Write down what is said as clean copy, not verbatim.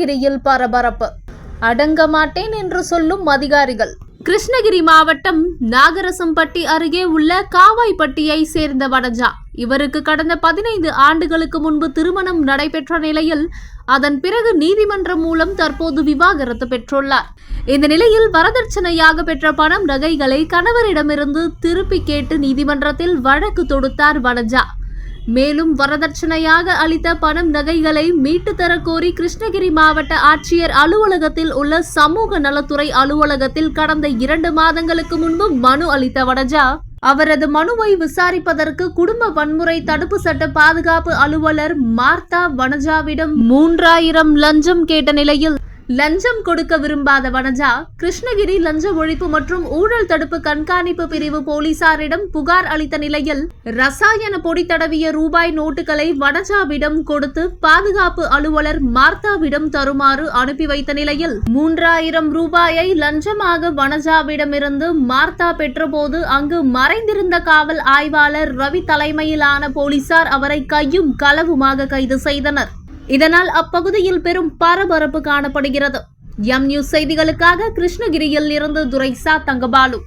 கிருஷ்ணகிரியில் பரபரப்பு. அடங்க மாட்டேன் என்று சொல்லும் அதிகாரிகள். கிருஷ்ணகிரி மாவட்டம் நாகரசம்பட்டி அருகே உள்ள காவாய்பட்டியை சேர்ந்த வனஜா. இவருக்கு கடந்த 15 ஆண்டுகளுக்கு முன்பு திருமணம் நடைபெற்ற நிலையில் அதன் பிறகு நீதிமன்றம் மூலம் தற்போது விவாகரத்து பெற்றுள்ளார். இந்த நிலையில் வரதட்சணையாக பெற்ற பணம் நகைகளை கணவரிடமிருந்து திருப்பி கேட்டு நீதிமன்றத்தில் வழக்கு தொடுத்தார் வனஜா. மேலும் வரதட்சணையாக அளித்த பணம் நகைகளை மீட்டு தர கோரி கிருஷ்ணகிரி மாவட்ட ஆட்சியர் அலுவலகத்தில் உள்ள சமூக நலத்துறை அலுவலகத்தில் கடந்த 2 மாதங்களுக்கு முன்பு மனு அளித்த வனஜா, அவரது மனுவை விசாரிப்பதற்கு குடும்ப வன்முறை தடுப்பு சட்ட பாதுகாப்பு அலுவலர் மார்த்தா வனஜாவிடம் 3000 லஞ்சம் கேட்ட நிலையில் லஞ்சம் கொடுக்க விரும்பாத வனஜா கிருஷ்ணகிரி லஞ்ச ஒழிப்பு மற்றும் ஊழல் தடுப்பு கண்காணிப்பு பிரிவு போலீசாரிடம் புகார் அளித்த நிலையில் ரசாயன பொடி தடவிய ரூபாய் நோட்டுகளை வனஜாவிடம் கொடுத்து பாதுகாப்பு அலுவலர் மார்த்தாவிடம் தருமாறு அனுப்பி வைத்த நிலையில் 3000 ரூபாயை லஞ்சமாக வனஜாவிடமிருந்து மார்த்தா பெற்றபோது அங்கு மறைந்திருந்த காவல் ஆய்வாளர் ரவி தலைமையிலான போலீசார் அவரை கையும் களவுமாக கைது செய்தனர். இதனால் அப்பகுதியில் பெரும் பரபரப்பு காணப்படுகிறது. எம் நியூஸ் செய்திகளுக்காக கிருஷ்ணகிரியில் இருந்து துரைசா தங்கபாலு.